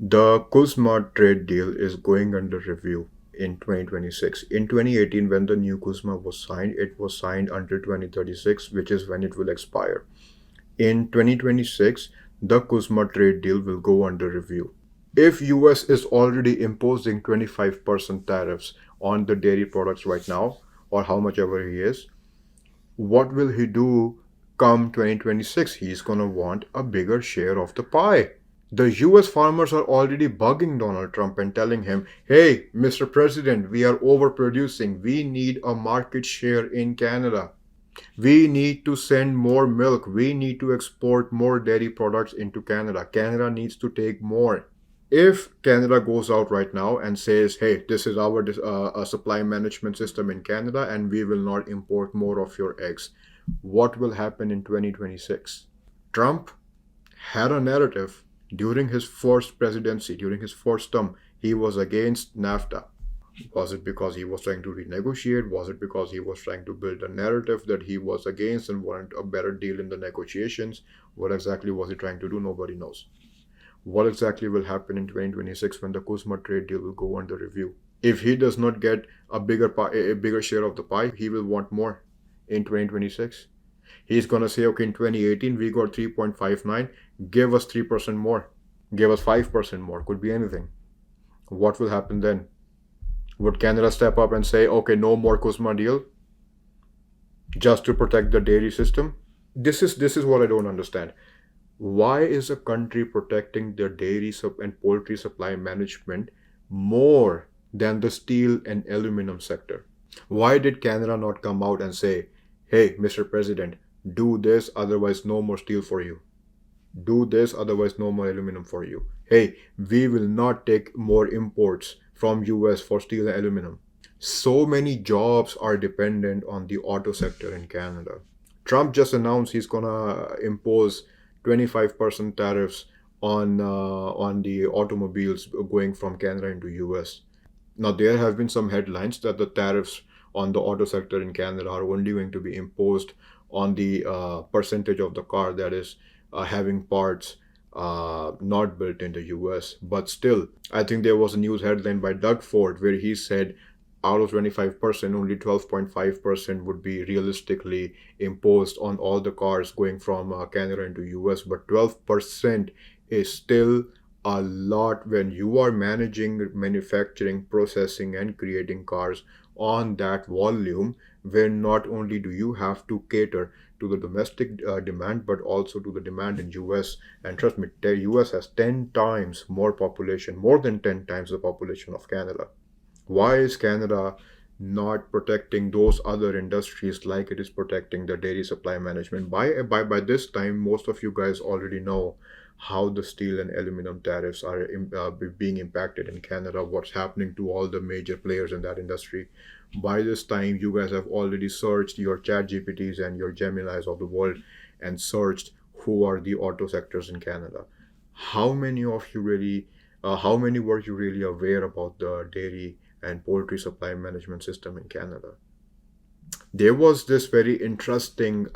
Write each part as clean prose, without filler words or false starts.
The Kuzma trade deal is going under review in 2026. In 2018, when the new Kuzma was signed, it was signed until 2036, which is when it will expire. In 2026, the Kuzma trade deal will go under review. If US is already imposing 25% tariffs on the dairy products right now, or how much ever he is, what will he do come 2026? He's going to want a bigger share of the pie. The US farmers are already bugging Donald Trump and telling him, hey, Mr. President, we are overproducing. We need a market share in Canada. We need to send more milk. We need to export more dairy products into Canada. Canada needs to take more. If Canada goes out right now and says, hey, this is our supply management system in Canada and we will not import more of your eggs, what will happen in 2026? Trump had a narrative during his first presidency, during his first term. He was against NAFTA. Was it because he was trying to renegotiate? Was it because he was trying to build a narrative that he was against and wanted a better deal in the negotiations? What exactly was he trying to do? Nobody knows. What exactly will happen in 2026 when the Kuzma trade deal will go under review? If he does not get a bigger share of the pie, he will want more in 2026. He's gonna say, okay, in 2018 we got 3.59, give us 3% more, give us 5% more, could be anything. What will happen then? Would Canada step up and say, okay, no more Kuzma deal just to protect the dairy system? This is what I don't understand. Why is a country protecting their and poultry supply management more than the steel and aluminum sector? Why did Canada not come out and say, hey, Mr. President, do this, otherwise no more steel for you? Do this, otherwise no more aluminum for you. Hey, we will not take more imports from US for steel and aluminum. So many jobs are dependent on the auto sector in Canada. Trump just announced he's gonna impose 25% tariffs on the automobiles going from Canada into US. Now there have been some headlines that the tariffs on the auto sector in Canada are only going to be imposed on the percentage of the car that is having parts not built in the US. But still, I think there was a news headline by Doug Ford where he said out of 25%, only 12.5% would be realistically imposed on all the cars going from Canada into US. But 12% is still a lot when you are managing manufacturing, processing, and creating cars on that volume, where not only do you have to cater to the domestic demand but also to the demand in US. And trust me, the US has 10 times more population, more than 10 times the population of Canada. Why is Canada not protecting those other industries like it is protecting the dairy supply management? By this time, most of you guys already know how the steel and aluminum tariffs are being impacted in Canada, what's happening to all the major players in that industry. By this time, you guys have already searched your chat GPTs and your Geminis of the world and searched who are the auto sectors in Canada. How many of you really, how many were you really aware about the dairy and poultry supply management system in Canada? There was this very interesting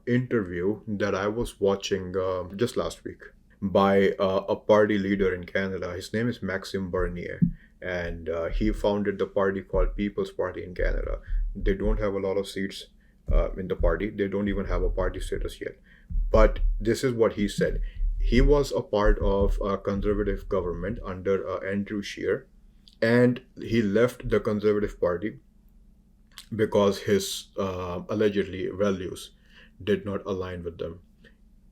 interview that I was watching just last week by a party leader in Canada. His name is Maxime Bernier, and he founded the party called People's Party in Canada. They don't have a lot of seats in the party, they don't even have a party status yet. But this is what he said. He was a part of a conservative government under Andrew Scheer, and he left the Conservative Party because his allegedly values did not align with them.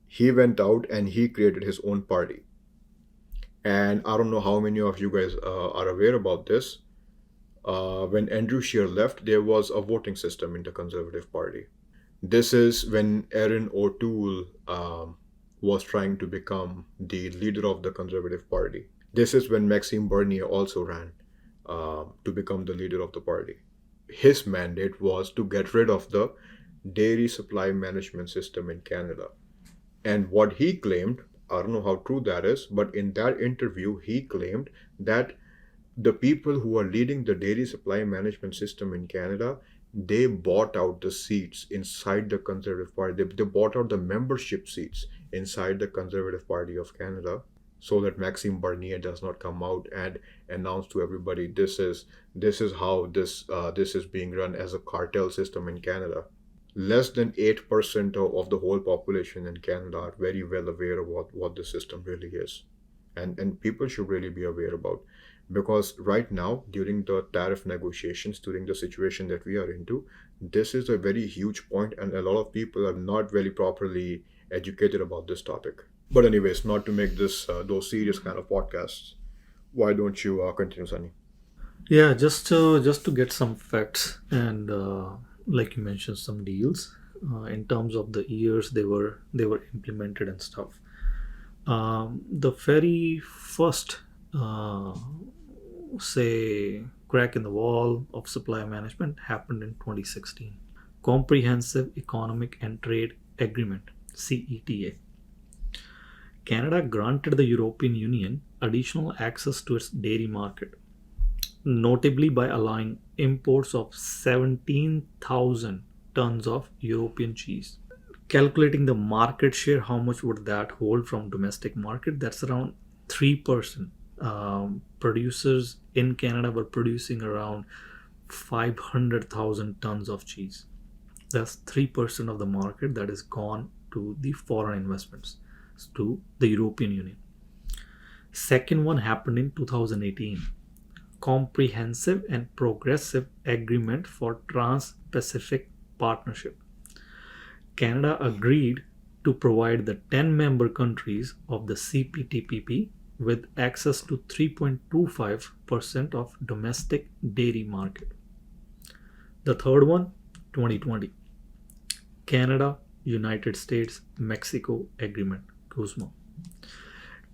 He went out and he created his own party. And I don't know how many of you guys are aware about this. When Andrew Scheer left, there was a voting system in the Conservative Party. This is when Erin O'Toole was trying to become the leader of the Conservative Party. This is when Maxime Bernier also ran to become the leader of the party. His mandate was to get rid of the dairy supply management system in Canada. And what he claimed, I don't know how true that is, but in that interview, he claimed that the people who are leading the dairy supply management system in Canada, they bought out the seats inside the Conservative Party. They bought out the membership seats inside the Conservative Party of Canada so that Maxime Bernier does not come out and announce to everybody this is how this is being run as a cartel system in Canada. Less than 8% of the whole population in Canada are very well aware of what the system really is. And people should really be aware about, because right now during the tariff negotiations, during the situation that we are into, this is a very huge point, and a lot of people are not very properly educated about this topic. But anyways, not to make this those serious kind of podcasts, why don't you continue, Sunny? Yeah, just to get some facts and like you mentioned, some deals in terms of the years they were implemented and stuff. The very first, say, crack in the wall of supply management happened in 2016. Comprehensive Economic and Trade Agreement (CETA). Canada granted the European Union additional access to its dairy market, notably by allowing imports of 17,000 tons of European cheese. Calculating the market share, how much would that hold from domestic market? That's around 3%. Producers in Canada were producing around 500,000 tons of cheese. That's 3% of the market that is gone to the foreign investments, to the European Union. Second one happened in 2018. Comprehensive and Progressive Agreement for Trans-Pacific Partnership. Canada agreed to provide the 10 member countries of the CPTPP with access to 3.25% of domestic dairy market. The third one, 2020. Canada, United States, Mexico Agreement, CUSMA.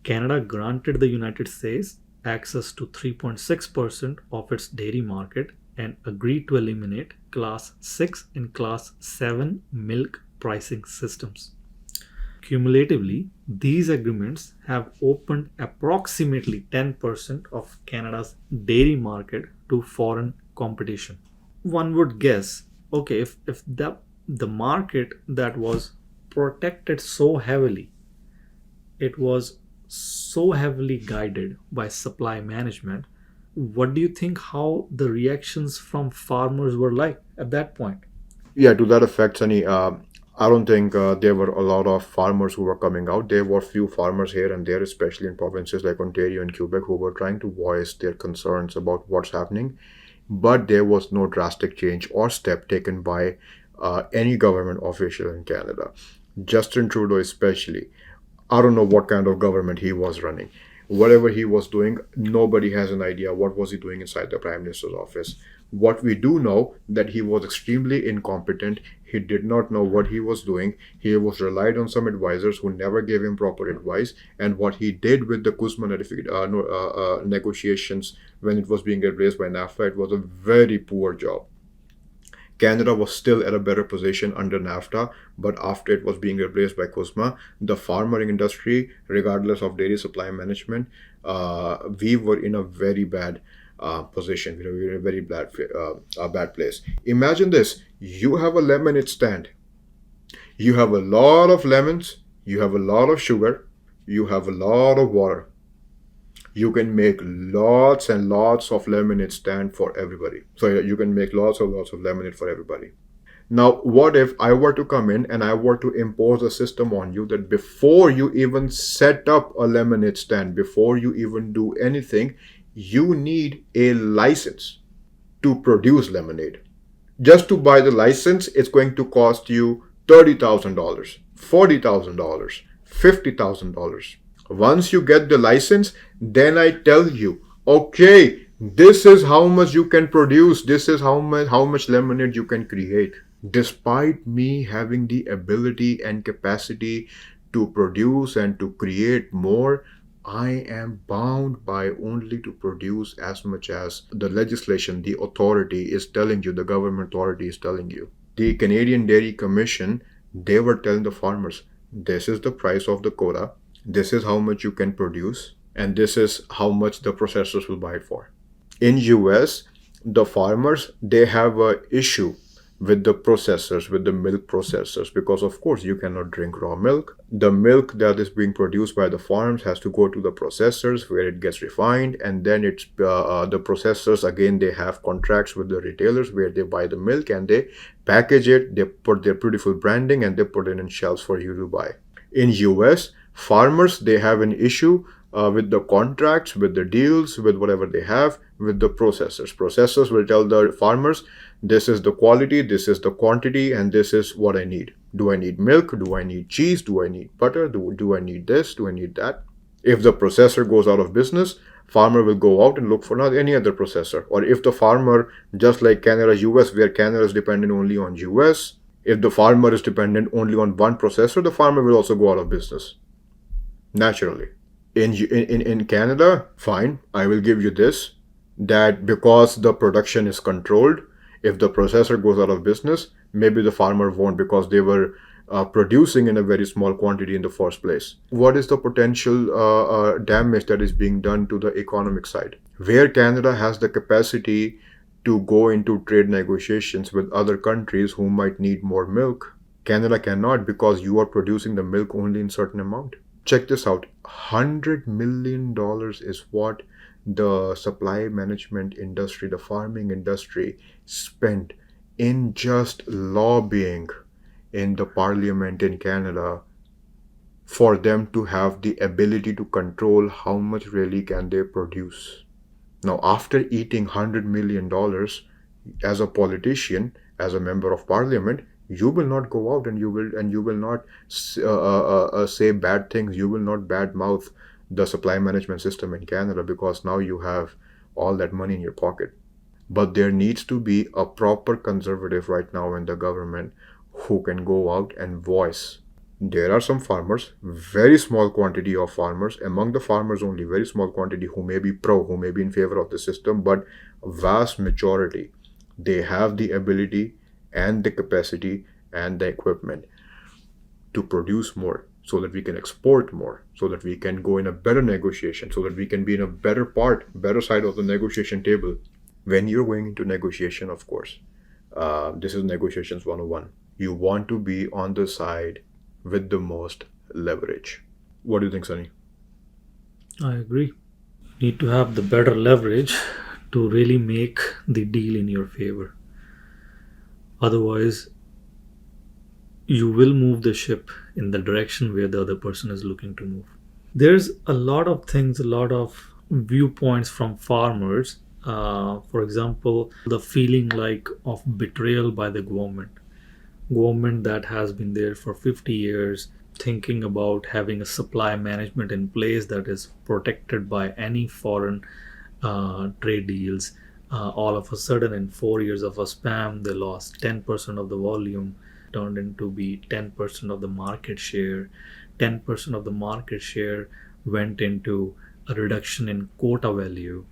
Canada granted the United States access to 3.6% of its dairy market and agreed to eliminate Class 6 and Class 7 milk pricing systems. Cumulatively, these agreements have opened approximately 10% of Canada's dairy market to foreign competition. One would guess, okay, if the market that was protected so heavily, it was so heavily guided by supply management, what do you think how the reactions from farmers were like at that point? Yeah, to that effect, Sunny, I don't think there were a lot of farmers who were coming out. There were few farmers here and there, especially in provinces like Ontario and Quebec, who were trying to voice their concerns about what's happening. But there was no drastic change or step taken by any government official in Canada. Justin Trudeau, especially, I don't know what kind of government he was running. Whatever he was doing, nobody has an idea what was he doing inside the Prime Minister's office. What we do know that he was extremely incompetent. He did not know what he was doing. He was relied on some advisors who never gave him proper advice. And what he did with the Kuzma negotiations when it was being replaced by NAFTA, it was a very poor job. Canada was still at a better position under NAFTA, but after it was being replaced by CUSMA, the farming industry, regardless of dairy supply management, we were in a very bad position. We were in a very bad place. Imagine this: you have a lemonade stand, you have a lot of lemons, you have a lot of sugar, you have a lot of water. You can make lots and lots of lemonade stand for everybody. So you can make lots of lemonade for everybody. Now, what if I were to come in and I were to impose a system on you that before you even set up a lemonade stand, before you even do anything, you need a license to produce lemonade. Just to buy the license, it's going to cost you $30,000, $40,000, $50,000. Once you get the license, then I tell you, okay, this is how much you can produce, this is how much lemonade you can create. Despite me having the ability and capacity to produce and to create more, I am bound by only to produce as much as the legislation, the authority is telling you, the government authority is telling you. The Canadian Dairy Commission, they were telling the farmers, this is the price of the quota, this is how much you can produce, and this is how much the processors will buy it for. In US, the farmers, they have a issue with the processors, with the milk processors, because of course you cannot drink raw milk. The milk that is being produced by the farms has to go to the processors where it gets refined, and then it's the processors again, they have contracts with the retailers where they buy the milk and they package it, they put their beautiful branding and they put it in shelves for you to buy. In US, farmers, they have an issue with the contracts, with the deals, with whatever they have with the processors. Processors will tell the farmers, this is the quality, this is the quantity, and this is what I need. Do I need milk? Do I need cheese? Do I need butter? Do I need this? Do I need that? If the processor goes out of business, farmer will go out and look for not any other processor. Or if the farmer, just like Canada, US, where Canada is dependent only on US, if the farmer is dependent only on one processor, the farmer will also go out of business. Naturally. In Canada, fine, I will give you this, that because the production is controlled, if the processor goes out of business, maybe the farmer won't because they were producing in a very small quantity in the first place. What is the potential damage that is being done to the economic side? Where Canada has the capacity to go into trade negotiations with other countries who might need more milk, Canada cannot because you are producing the milk only in certain amount. Check this out. $100 million is what the supply management industry, the farming industry, spent in just lobbying in the parliament in Canada for them to have the ability to control how much really can they produce. Now, after eating $100 million as a politician, as a member of parliament, you will not go out and you will not say bad things. You will not badmouth the supply management system in Canada because now you have all that money in your pocket. But there needs to be a proper conservative right now in the government who can go out and voice. There are some farmers, very small quantity of farmers, among the farmers only, very small quantity who may be pro, who may be in favor of the system, but vast majority, they have the ability and the capacity and the equipment to produce more so that we can export more, so that we can go in a better negotiation, so that we can be in a better side of the negotiation table. When you're going into negotiation, of course, this is negotiations 101. You want to be on the side with the most leverage. What do you think, Sunny? I agree. Need to have the better leverage to really make the deal in your favor. Otherwise, you will move the ship in the direction where the other person is looking to move. There's a lot of things, a lot of viewpoints from farmers. For example, the feeling like of betrayal by the government that has been there for 50 years, thinking about having a supply management in place that is protected by any foreign trade deals. All of a sudden, in 4 years of a spam, they lost 10% of the volume, turned into be 10% of the market share. 10% of the market share went into a reduction in quota value,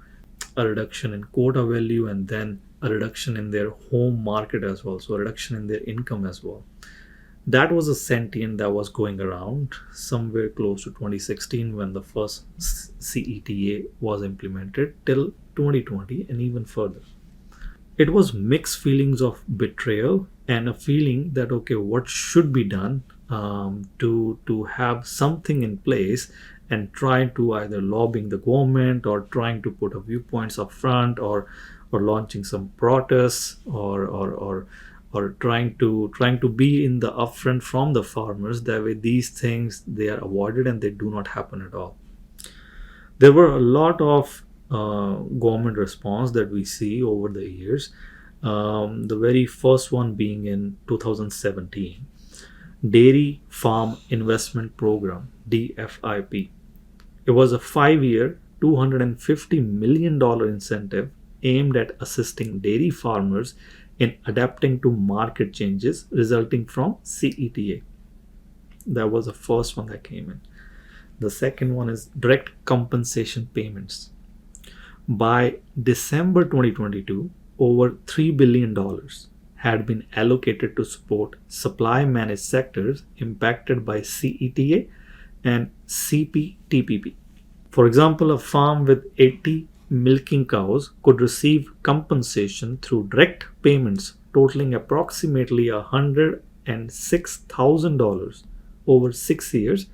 and then a reduction in their home market as well, so a reduction in their income as well. That was a sentiment that was going around somewhere close to 2016 when the first CETA was implemented till 2020 and even further. It was mixed feelings of betrayal and a feeling that okay, what should be done to have something in place, and try to either lobbying the government or trying to put a viewpoints up front, or launching some protests, or trying to be in the upfront from the farmers. That way these things they are avoided and they do not happen at all. There were a lot of government response that we see over the years. The very first one being in 2017, Dairy Farm Investment Program, DFIP. It was a 5-year $250 million incentive aimed at assisting dairy farmers in adapting to market changes resulting from CETA. That was the first one that came in. The second one is direct compensation payments. By December 2022, over $3 billion had been allocated to support supply managed sectors impacted by CETA and CPTPP. For example, a farm with 80 milking cows could receive compensation through direct payments totaling approximately $106,000 over 6 years,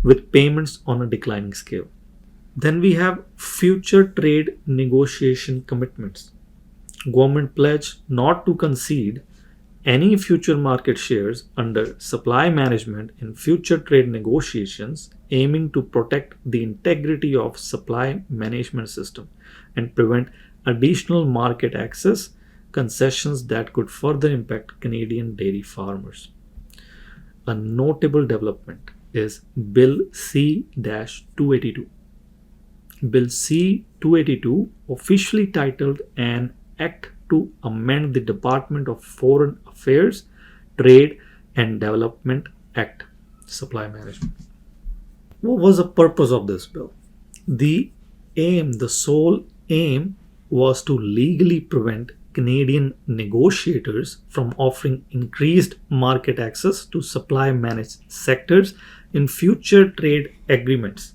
with payments on a declining scale. Then we have future trade negotiation commitments. Government pledge not to concede any future market shares under supply management in future trade negotiations, aiming to protect the integrity of supply management system and prevent additional market access concessions that could further impact Canadian dairy farmers. A notable development is Bill C 282. Bill C 282, officially titled An Act to Amend the Department of Foreign Affairs, Trade and Development Act, Supply Management. What was the purpose of this bill? The sole aim was to legally prevent Canadian negotiators from offering increased market access to supply managed sectors in future trade agreements.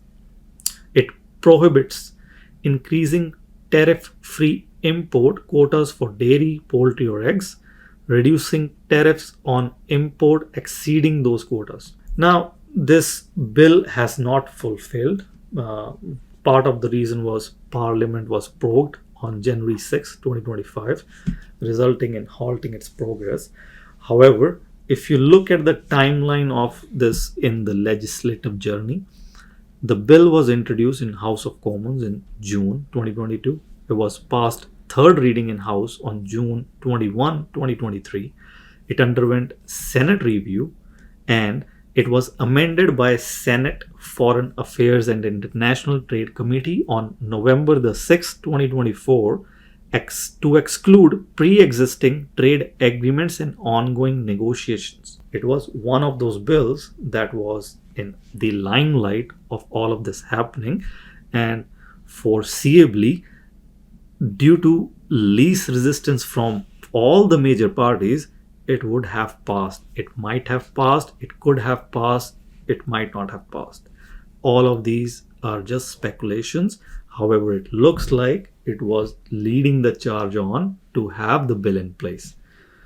It prohibits increasing tariff free import quotas for dairy, poultry, or eggs, reducing tariffs on import exceeding those quotas. Now, this bill has not fulfilled. Part of the reason was Parliament was prorogued on January 6, 2025, resulting in halting its progress. However, if you look at the timeline of this in the legislative journey, the bill was introduced in House of Commons in June 2022. It was passed third reading in House on June 21, 2023. It underwent Senate review, and it was amended by Senate Foreign Affairs and International Trade Committee on November the 6th, 2024, to exclude pre-existing trade agreements and ongoing negotiations. It was one of those bills that was in the limelight of all of this happening, and foreseeably, due to least resistance from all the major parties, it would have passed. It might have passed, it could have passed, it might not have passed. All of these are just speculations. However, it looks like it was leading the charge on to have the bill in place.